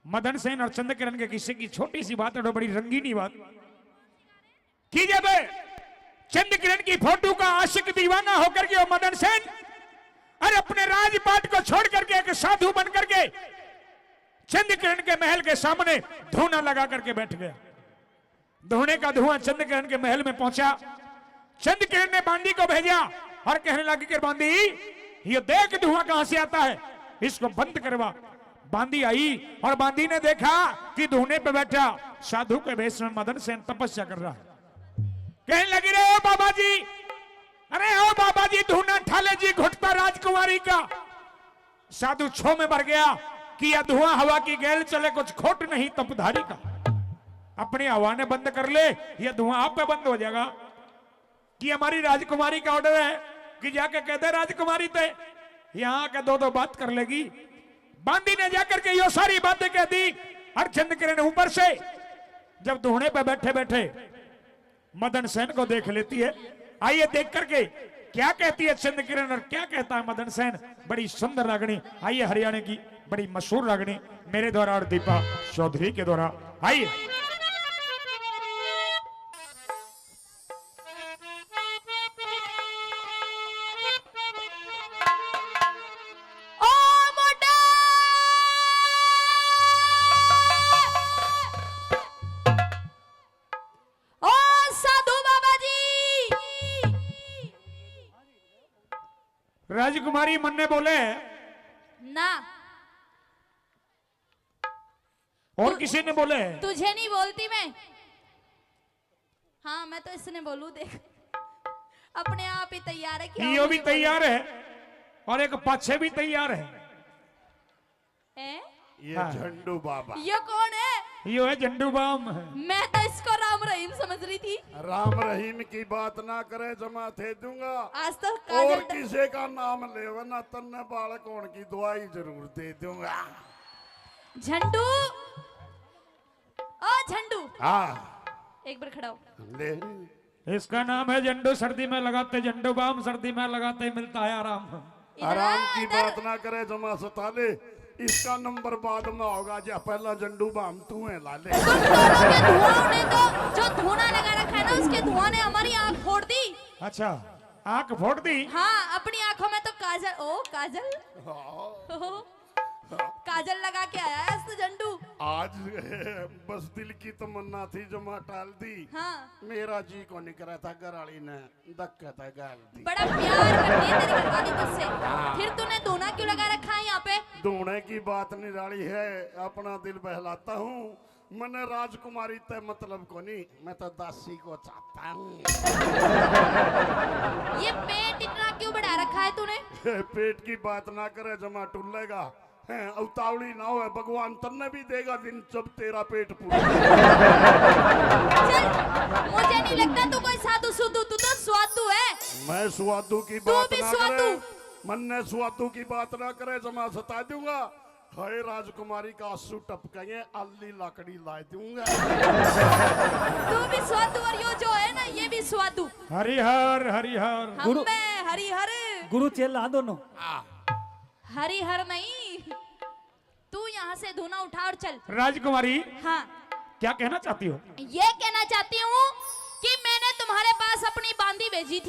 मदन सेन और चंद्रकिरण के किस्से की छोटी सी बात है, बड़ी रंगीनी बात की। जब चंद्रकिरण की फोटो का आशिक दीवाना होकर के और मदन सेन और अपने राजपाट को छोड़ करके एक साधु बन करके चंद्रकिरण के महल के सामने धूना लगा करके बैठ गया। धूने का धुआं चंद्रकिरण के महल में पहुंचा। चंद्रकिरण ने बांदी को भेजा और कहने लगी कि बांदी ये देख धुआं कहां से आता है, इसको बंद करवा। बांदी आई और बांदी ने देखा कि धूने पे बैठा साधु के वेश में मदन सेन तपस्या कर रहा है। कहने लगी रे ओ बाबा जी, अरे ओ बाबा जी धूना ठाले जी घुटता राजकुमारी का। साधु छो में भर गया कि यह धुआं हवा की गैल चले कुछ खोट नहीं तपधारी का। अपनी हवा ने बंद कर ले, यह धुआं आप पे बंद हो जाएगा। कि हमारी राजकुमारी का ऑर्डर है कि जाके कहते राजकुमारी थे यहां के दो बात कर लेगी। बांदी ने जाकर के ये सारी बातें कह दी और चंद्रकिरण ऊपर से जब धूने पे बैठे बैठे मदन सेन को देख लेती है। आइए देख करके क्या कहती है चंद्रकिरण और क्या कहता है मदन सेन। बड़ी सुंदर रागनी, आइए हरियाणा की बड़ी मशहूर रागनी मेरे द्वारा और दीपा चौधरी के द्वारा। आइए राजकुमारी मन ने बोले ना, और किसी ने बोले तुझे नहीं बोलती मैं। हाँ मैं तो इसने बोलू, देख अपने आप ही तैयार है। ये भी तैयार है और एक पाछे भी तैयार है। ये झंडू बाबा। ये कौन है? ये है झंडू बाम। मैं तो इसको राम रहीम समझ रही थी। राम रहीम की बात ना करे जमा थे दूंगा। आज तो और किसी का नाम ले वरना तन्ने बालक कौन की दवाई जरूर दे दूंगा। झंडू, ओ झंडू, हाँ एक बार खड़ा हो। ले इसका नाम है झंडू। सर्दी में लगाते झंडू बाम, सर्दी में लगाते मिलता है आराम। आराम की बात ना करे जमा सताले। इसका नंबर बाद में होगा। जा पहला झंडू बाम तू है लाले। धुआं ने तो जो धुआं लगा रखा है ना उसके धुआं ने हमारी आंख फोड़ दी। अच्छा आंख फोड़ दी? हाँ अपनी आंखों में तो काजल, ओ काजल काजल लगा के आया है तो झंडू। आज बस दिल की तमन्ना थी जमा टाल दी। हाँ मेरा जी को निकला था घरवाली ने धक्का था गाल दी। बड़ा प्यार करती है तेरी घरवाली तुझसे। फिर तूने धुआं क्यों लगा रखा है यहाँ पे? धोने की बात निराली है, अपना दिल बहलाता हूँ। मैंने राजकुमारी तय मतलब को नहीं, मैं तो दासी को चाहता हूँ। ये पेट इतना क्यों बढ़ा रखा है तूने? पेट की बात ना करे जमा टुल्लेगा। उतावली ना हो, भगवान तन्ने भी देगा दिन जब तेरा पेट पूरा। चल मुझे नहीं लगता तू कोई साधु सुधु, तू तो स्वादु है। मैं स्वादु की बात ना करे, मन ने स्वादु की बात ना करे जमा सता दूंगा। हाय राजकुमारी का आंसू टपकेंगे, अल्ली लकड़ी ला दूंगा। तू भी स्वादु और यो जो है ना ये भी स्वादु। हरिहर हरिहर गुरु हरिहर गुरु चेला दोनों। हरिहर नहीं, तू यहाँ से धुआं उठा और चल। राजकुमारी हाँ क्या कहना चाहती हो? ये कहना चाहती हूँ कि मैंने तुम्हारे पास अपनी बांदी भेजी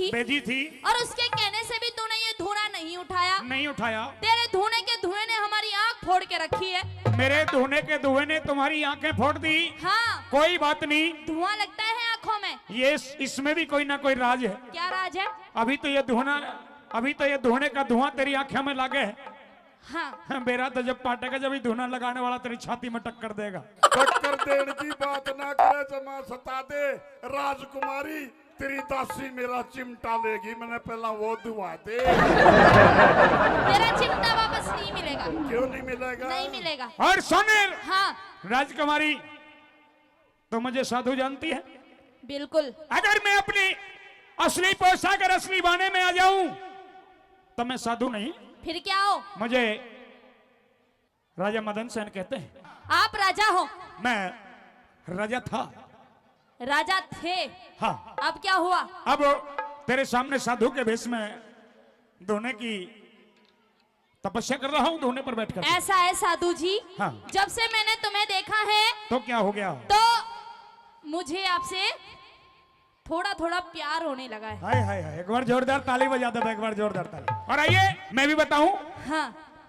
थी और उसके कहने से भी तूने ये धुआं नहीं उठाया। तेरे धुएं के धुएं ने हमारी आंख फोड़ के रखी है। मेरे धुएं के धुएं ने तुम्हारी आंखें फोड़ दी? हाँ कोई बात नहीं, धुआं लगता है आंखों में। ये इसमें भी कोई ना कोई राज है। क्या राज है? अभी तो ये धुएं का धुआं तेरी आंखों में लगे है। हाँ मेरा तो जब पाटेगा जब ही धुआं लगाने वाला तेरी छाती में टक्कर देगा। टक्कर देने की बात ना करे जमा सता दे। राजकुमारी तेरी दासी मेरा चिमटा लेगी, मैंने पहला वो दुआ दे। तेरा चिमटा वापस नहीं मिलेगा। क्यों नहीं मिलेगा? नहीं मिलेगा। और सुने हाँ राजकुमारी, तो मुझे साधु जानती है? बिल्कुल। अगर मैं अपनी असली पोशाक और असली बाने में आ जाऊं तो मैं साधु नहीं। फिर क्या हो? मुझे राजा मदन सेन कहते हैं। आप राजा हो? मैं राजा था। राजा थे? हाँ। अब क्या हुआ? अब तेरे सामने साधु के भेष में धोने की तपस्या कर रहा हूँ धोने पर बैठकर। ऐसा है साधु जी, हाँ। जब से मैंने तुम्हें देखा है तो क्या हो गया? तो मुझे आपसे थोड़ा थोड़ा प्यार होने लगा है। हाय हाय हाय, एक बार जोरदार ताली बजा दो, एक बार जोरदार ताली। और आइए मैं भी बताऊं हाँ।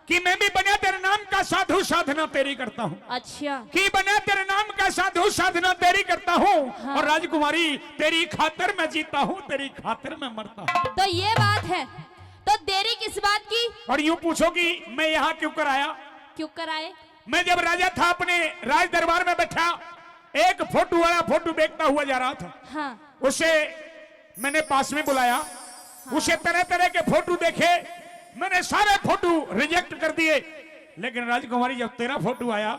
कि मैं भी बना तेरे नाम का साधु साधना तेरी करता हूँ। अच्छा। कि बना तेरे नाम का साधु साधना तेरी करता हूँ। हाँ। और राजकुमारी तेरी खातिर मैं जीता हूँ, तेरी खातिर मैं मरता हूँ। तो ये बात है, तो देरी किस बात की? और यूं पूछोगी मैं यहाँ क्यों कर आया? क्यों कराए? मैं जब राजा था अपने राज दरबार में बैठा, एक फोटो वाला फोटो देखता हुआ जा रहा था। हाँ। उसे मैंने पास में बुलाया। हाँ। उसे तरह तरह के फोटो देखे, मैंने सारे फोटो रिजेक्ट कर दिए, लेकिन राजकुमारी जब तेरा फोटो आया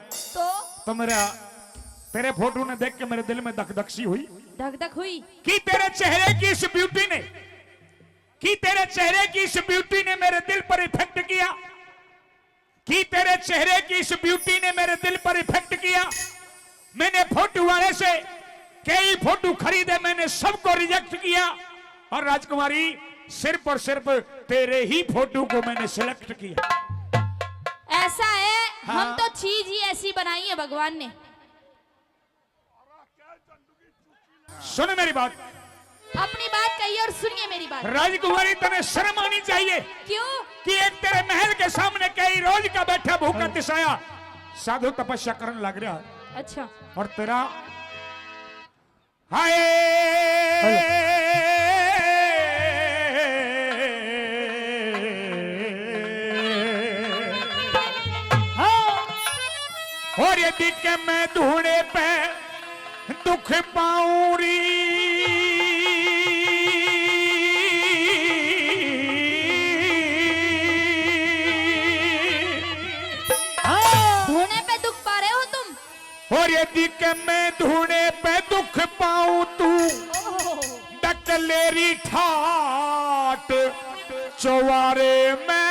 तो मेरा तेरे फोटो ने देख के मेरे दिल में धक-धक हुई। धक-धक हुई कि तेरे चेहरे की इस ब्यूटी ने, कि तेरे चेहरे की इस ब्यूटी ने मेरे दिल पर इफेक्ट किया, कि तेरे चेहरे की इस ब्यूटी ने मेरे दिल पर इफेक्ट किया। मैंने फोटो वाले से कई फोटो खरीदे, मैंने सबको रिजेक्ट किया, और राजकुमारी सिर्फ और सिर्फ तेरे ही फोटो को मैंने सिलेक्ट किया। ऐसा है। हाँ? हम तो चीज ही ऐसी बनाई है भगवान ने। सुन मेरी बात, अपनी बात कहिए और सुनिए मेरी बात। राजकुमारी तने शर्म आनी चाहिए। क्यों? कि एक तेरे महल के सामने कई रोज का बैठा भूखा तिसाया साधु तपस्या करने लग रहा। अच्छा। और तेरा हाय और यदि के मैं ढूंढे पे दुख पाऊरी, ढूंढे पे दुख पा रहे हो तुम? और यदि के मैं ढूंढे पे दुख पाऊं तू डकलेरी ठाट चौवारे में।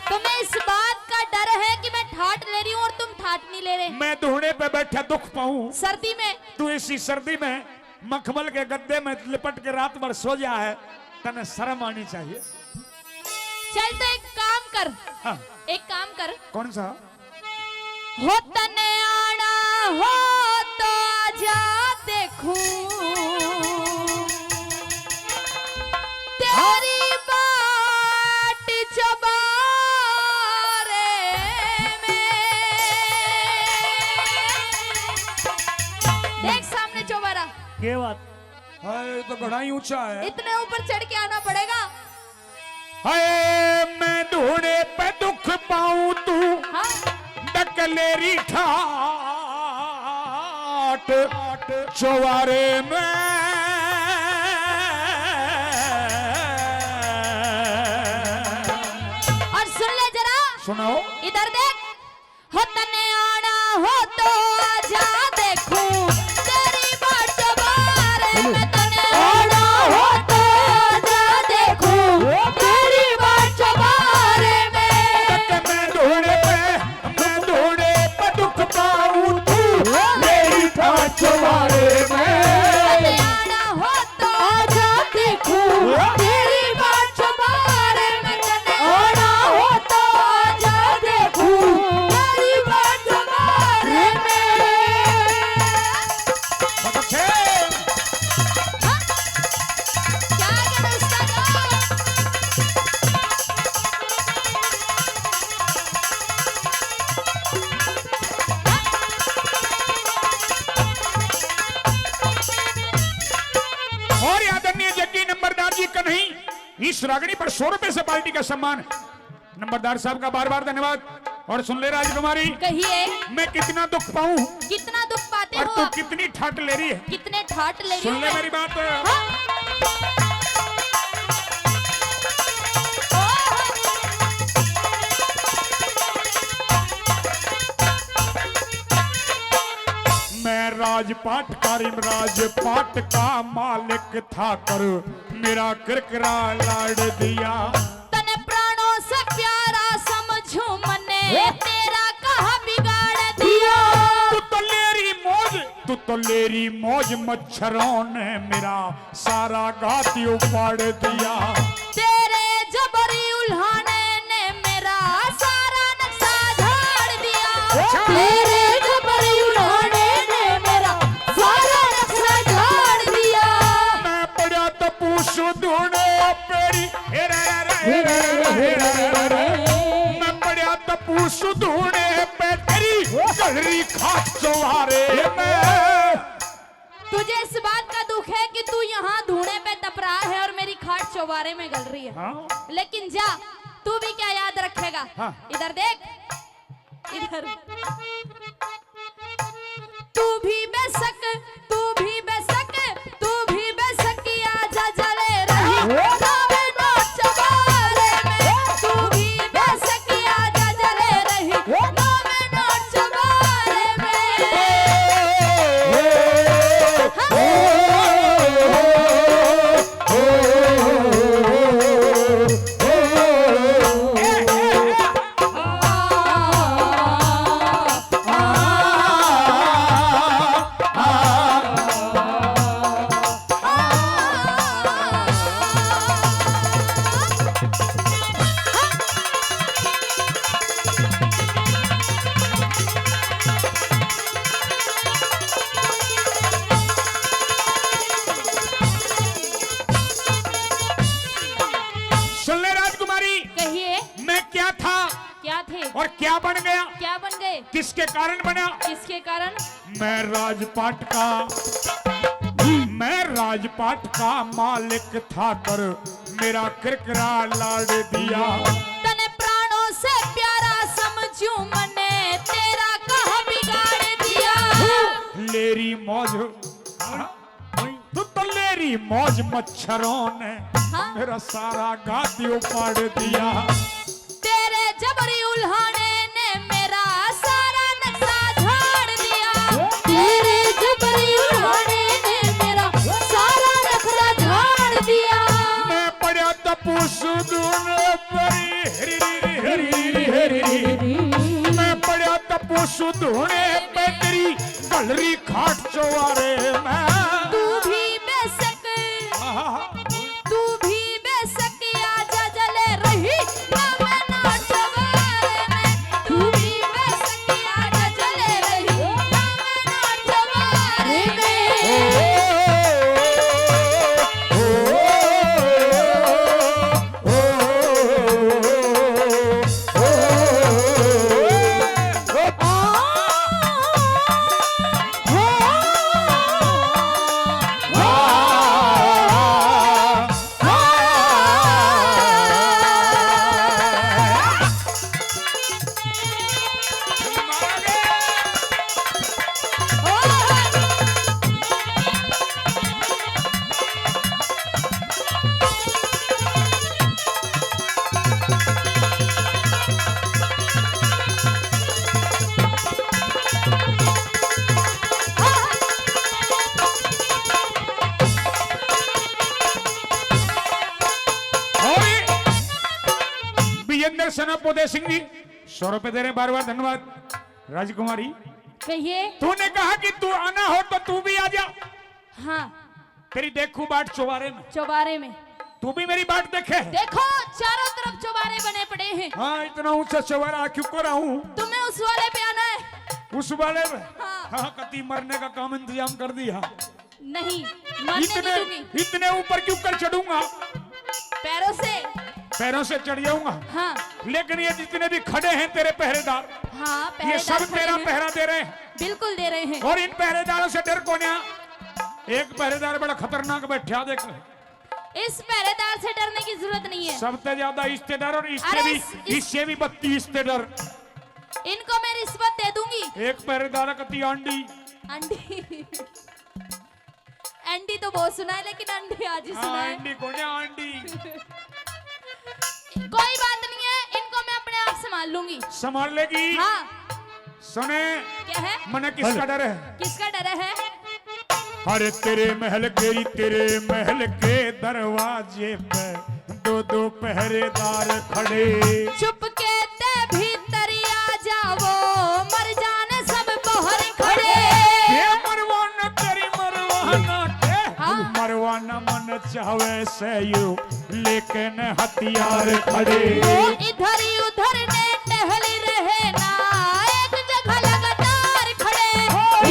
तुम्हें इस बात का डर है कि मैं ठाट ले रही हूँ और तुम ठाट नहीं ले रहे? मैं ढूंढे पे बैठा दुख पाऊं सर्दी में, तू इसी सर्दी में मखमल के गद्दे में लिपट के रात भर सो जा है, तने शर्म आनी चाहिए। चल तो एक काम कर। हाँ। एक काम कर। कौन सा? हो तने आना हो तो आजा देखूं तेरी बाट चबारे में। देख सामने चौबारा। क्या बात है? तो बड़ा ही ऊंचा है। इतने ऊपर चढ़ के आना पड़ेगा। हाय मैं ढूंढे पे दुख पाऊं तू हाँ? डकलेरी ठाट चौवारे में। और सुन ले जरा, सुनाओ। इधर देख। हो तने आना हो तो आजा देखूं तेरी बाट चबारे में। तने आना हो तो आजा देखूं तेरी बाट चबारे में। मैं ढूंढे पे दुख पाऊं तू मेरी ठाट चौवारे में। तने आना हो तो आजा देखूं तेरी बाट चबारे में। तने आना हो तो आजा देखूं तेरी बाट चबारे में। बहुत अच्छे। हाँ? क्या क्या उसका नाम? और आदरणीय जग्गी नंबरदार जी का नहीं, इस रागनी पर 100 रुपए से पार्टी का सम्मान। नंबरदार साहब का बार बार धन्यवाद। और सुन ले राजकुमारी, कहिए मैं कितना दुख पाऊं कितना दुख पाते और हो तू आप? कितनी ठाट ले रही है। कितने ठाट ले रही सुन हूँ ले मैं? मेरी बात। हाँ? मैं राजपाट कारिम राजपाट का मालिक था कर मेरा किरकिरा लाड़ दिया। तने प्राणों से प्यारा समझूं मने तेरा कहा बिगाड़ दिया। तू तो लेरी मौज, तू तो लेरी मौज मच्छरों ने मेरा सारा गाती उपाड़ दिया। तेरे जबरी उल्हाने ने मेरा सारा नक्शा झाड़ दिया। तेरे जबरी उल्हाने ने मेरा सारा नक्शा झाड़ दिया। मैं पड़ा तो पूछू ढूंढे पेरी मैं पड़ा तो पूछू ढूंढे पे तेरी गलरी खाट चौहारे में। तुझे इस बात का दुख है कि तू यहाँ धूने पे तप रहा है और मेरी खाट चौबारे में गल रही है। हाँ? लेकिन जा, तू भी क्या याद रखेगा। हाँ। इधर देख, इधर। तू भी बेशक, तू भी बेशक, तू भी बेशक आजा जले रही रावे नोट चौबारे में। तू भी बेशक आजा जले रही रावे नोट चौबारे में। और क्या बन गया? क्या बन गए? किसके कारण बना? किसके कारण? मैं राजपाट का मालिक था कर मेरा किरकिरा लाड़ दिया। तने प्राणों से प्यारा समझूं मने तेरा कहा बिगाड़ दिया। लेरी मौज तो लेरी मौज मच्छरों ने हाँ? मेरा सारा गाती उपाड़ दिया। तेरे जबरी उल्हाने ने मेरा सारा नक्शा झाड़ दिया। तेरे जबरी उल्हाने ने मेरा सारा नक्शा झाड़ दिया। मैं पड़ा तपूस दूने परी मैं पड़ा तपूस दूने पे तेरी गलरी खाट चौबारे में। तू भी बेशक, तू भी बेशक आजा जले रही रावे नोट चौबारे में। तू भी बेशक आजा जले रही रावे नोट चौबारे में। सेनापति सिंह जी 100 रुपए दे रहे हैं, बार-बार धन्यवाद। राजकुमारी कहिए। तूने कहा कि तू आना हो तो तू भी आ जा। हाँ, तेरी देखू बाट चौबारे में। चौबारे में तू भी मेरी बाट देखे। देखो चारों तरफ चौबारे बने पड़े हैं। हाँ, इतना ऊंचा चौबारा क्यों कर रहा हूँ? तुम्हें उस वाले पे आना है। उस वाले में? हाँ। हाँ, कति मरने का काम इंतजाम कर दिया। नहीं, मरने नहीं दूंगी। इतने ऊपर क्यों कर चढ़ूंगा? पैरों से चढ़ जाऊंगा। हाँ। लेकिन ये जितने भी खड़े हैं तेरे पहरेदार, हाँ, ये सब तेरा पहरा दे रहे हैं। बिल्कुल दे रहे हैं। और इन पहरेदारों से डर कौन है? एक पहरेदार बड़ा खतरनाक बैठा देख। इस पहरेदार से डरने की जरूरत नहीं है। सबसे ज्यादा इससे डर और इससे भी 32 डर। इनको मैं रिश्वत दे दूंगी। एक पहरेदार कती आंडी अंडी तो बहुत सुना है, लेकिन अंडी आज ही सुना है। आंडी कौन है? आंडी कोई बात नहीं है, इनको मैं अपने आप संभाल लूंगी। संभाल लेगी? हाँ। सुने, क्या है? मने किसका डर है? किसका डर है? अरे तेरे महल के दरवाजे पे 2-2 पहरेदार खड़े। चुपके ते भीतर आ जाओ, मर जाने सब बाहर खड़े। ये मरवाना चाहे से यू लेकिन हथियार खड़े। इधर ही उधर ने टहल रहे ना एक जगह लगातार खड़े।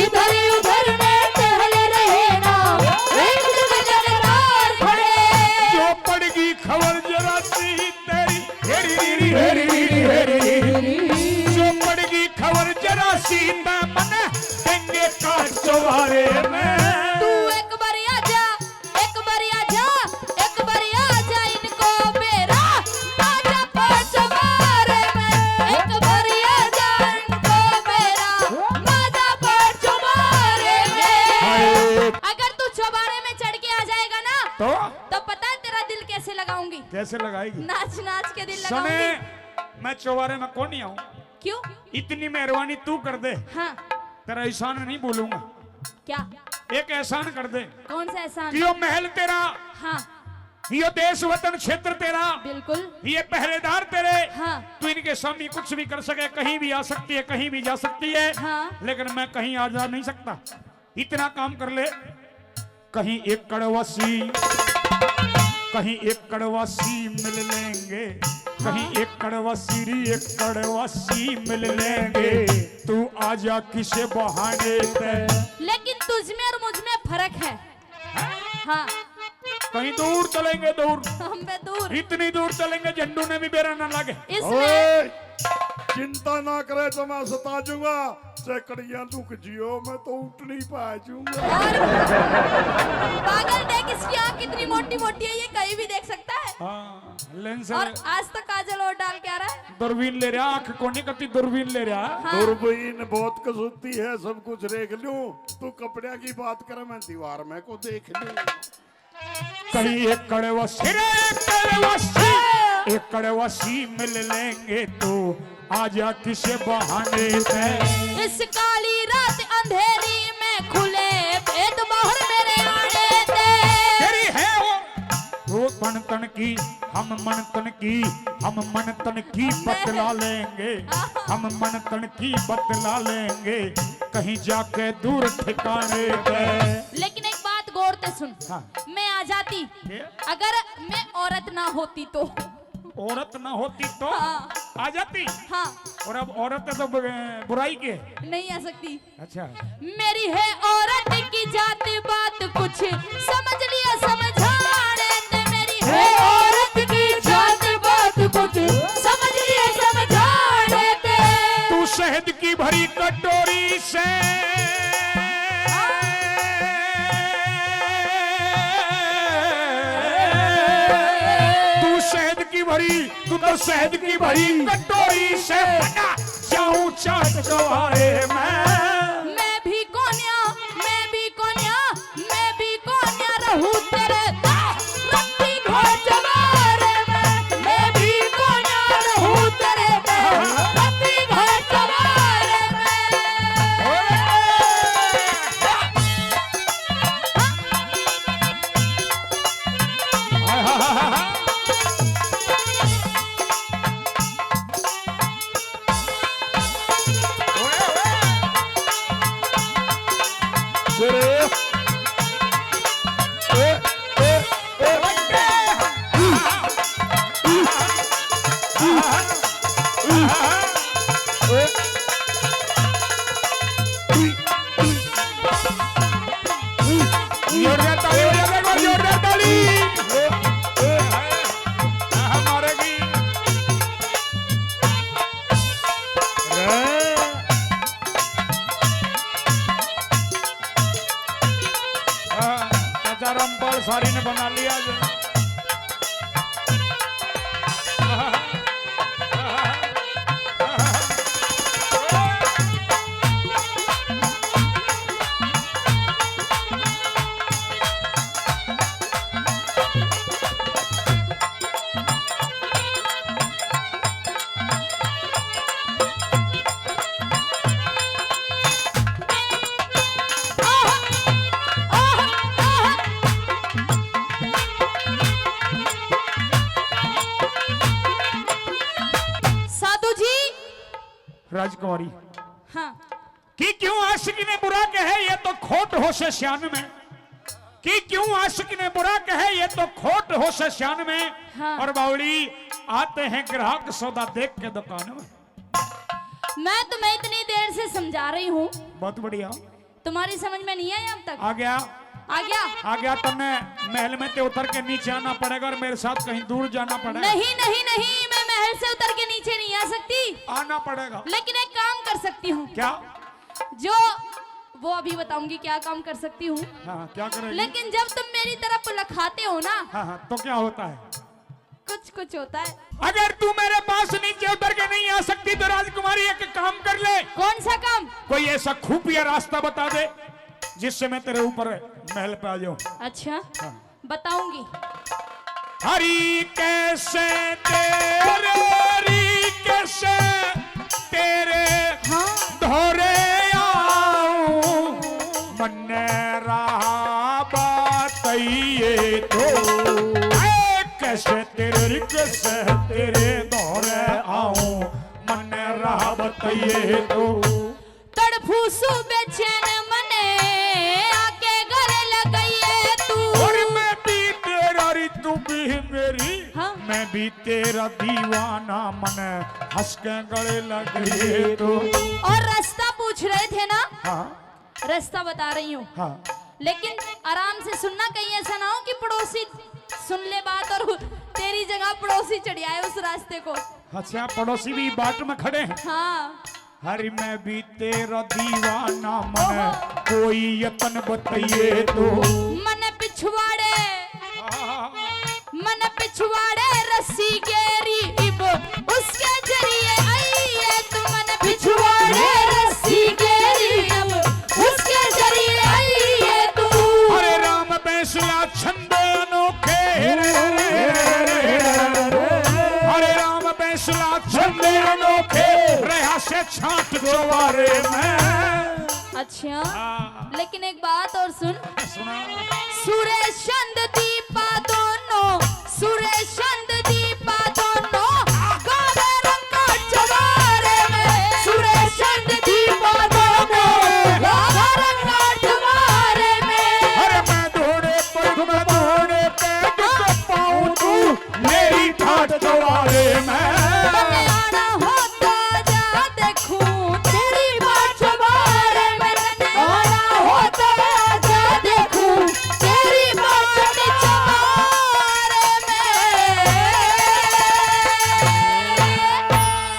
इधर ही उधर ने टहल रहे ना एक जगह लगातार खड़े। जो पड़गी खबर जरा सी तेरी हेरी हेरी हेरी हेरी, जो पड़गी खबर जरा सी मन देंगे काट चौबारे में। तू एक बार आजा, एक बार आजा, एक बार आजा इनको मेरा ताजा पाँच बारे में। एक बार आजा इनको मेरा ताजा पाँच बारे में। अगर तू चौबारे में चढ़ के आ जाएगा ना तो पता है तेरा दिल कैसे लगाऊंगी? कैसे लगाएगी? नाच नाच के दिल सुने, लगाऊंगी। मैं चौबारे में कौन नहीं आऊं? क्यों? इतनी मेहरबानी तू कर दे, हाँ तेरा एहसान नहीं बोलूंगा। क्या? एक एहसान कर दे कौन सा एहसान? कि यो महल तेरा, हाँ यो देश वतन क्षेत्र तेरा, बिल्कुल। ये पहरेदार तेरे, हाँ तू इनके सामने कुछ भी कर सके, कहीं भी आ सकती है, कहीं भी जा सकती है, हाँ। लेकिन मैं कहीं आ जा नहीं सकता। इतना काम कर ले, कहीं एक कड़वासी, कहीं एक कड़वासी मिल लेंगे, कहीं एक कड़वासी एक कड़वासी मिल लेंगे। तू आजा किसे बहाने पे। लेकिन तुझ में और मुझ में फर्क है। हाँ कहीं दूर चलेंगे, दूर, हम पे दूर, इतनी दूर चलेंगे झंडू ने भी बेरा ना लागे। इसमें चिंता ना करे तो मैं सता दूंगा। चकड़ियां दुख जियो मैं तो उठ नहीं पाऊंगा। पागल देख, इसकी आँख कितनी मोटी मोटी है, ये कहीं भी देख सकता है। हाँ, लेंस और आज तक काजल और डाल के आ रहा है। दूरबीन ले रहा, आंख को नहीं करती, दूरबीन ले रहा। हाँ। दूरबीन बहुत कसुती है, सब कुछ देख लूं। तू कपड़े की बात करे, मैं दीवार में को देख लूं। कहीं एक कड़वासी एक कड़वासी मिल लेंगे, तो आजा किसे बहाने पे। इस काली रात अंधेरी में खुले भेद बाहर मेरे आने थे। तेरी है वो मन तन की, हम मन तन की, हम मन तन की बतला लेंगे, हम मन तन की बतला लेंगे, कहीं जाके दूर ठिकाने पे। लेकिन एक बात गौर से सुन। हाँ। मैं आ जाती, अगर मैं औरत ना होती तो। औरत ना होती तो हाँ। आ जाती। हाँ और अब औरत है तो बुराई के नहीं आ सकती। अच्छा, मेरी है औरत की जात बात कुछ समझ लिया समझाने थे। मेरी है औरत की जात बात कुछ समझ लिया समझाने थे। तू शहद की भरी कटोरी से भरी, तू तो शहद की भरी कटोरी से बना जाऊं चाट चौबारे में। मैं भी कोन्या, मैं भी कोन्या, मैं भी कोन्या रहूं तेरे रत्ती घोड़ चौबारे में। मैं भी कोन्या रहूं तेरे रत्ती घोड़ चौबारे में। रामपाल सारी ने बना लिया जो। राजकुमारी, हाँ कि क्यों आशिकी ने बुरा कहे, ये तो खोट हो से श्यान में। कि क्यों आशिक ने बुरा कहे ये तो खोट हो शान में। हाँ। और बावली आते हैं ग्राहक सौदा देख के दुकान में। मैं तुम्हें इतनी देर से समझा रही हूँ, बहुत बढ़िया, तुम्हारी समझ में नहीं आया अब तक? आ गया आ गया तुमने महल में ते उतर के नीचे आना पड़ेगा और मेरे साथ कहीं दूर जाना पड़ेगा। नहीं नहीं नहीं, मैं महल से उतर के नीचे नहीं आ सकती। आना पड़ेगा। लेकिन एक काम कर सकती हूँ। क्या? जो वो अभी बताऊंगी क्या काम कर सकती हूँ। हाँ, क्या करेगी? लेकिन जब तुम मेरी तरफ लखाते हो ना, हाँ, तो क्या होता है? कुछ कुछ होता है। अगर तू मेरे पास नीचे उतर के नहीं आ सकती तो राजकुमारी एक काम कर ले। कौन सा काम? कोई ऐसा खुफिया रास्ता बता दे जिससे मैं तेरे ऊपर महल पे आ जाऊं। अच्छा, हाँ। बताऊंगी। हरी कैसे तेरे, हरी कैसे तेरे धोरे आऊं, मन रहा बताइए तो। कैसे तेरे दौरे आऊं, मन रहा बताइए तो। तड़फूसू बेचैन मने आके गले लगाइए तू। और मैं भी तेरा री तू भी मेरी। हाँ? मैं भी तेरा दीवाना, मन हंस के गले लगे तो। और रास्ता पूछ रहे थे ना? हाँ रास्ता बता रही हूँ। हाँ, लेकिन आराम से सुनना, कहीं ऐसा ना हो कि पड़ोसी सुन ले बात और तेरी जगह पड़ोसी चढ़ आए उस रास्ते को। अच्छा, पड़ोसी भी बाट में खड़े हैं। हाँ। हरी मैं भी तेरा दीवाना, मन कोई यतन बताइए तो। मन पिछवाड़े, मन पिछवाड़े रस्सी गेरी इब उसके जरिए आइए तू। मन पिछवाड़े रस्सी गेरी इब उसके जरिए आइए तू। अरे राम बैसला छंद अनोखे, हरे राम बैसला छंद अनोखे, रहा से छाट चवारे में। अच्छा, लेकिन एक बात और सुन। सुना। सुरेश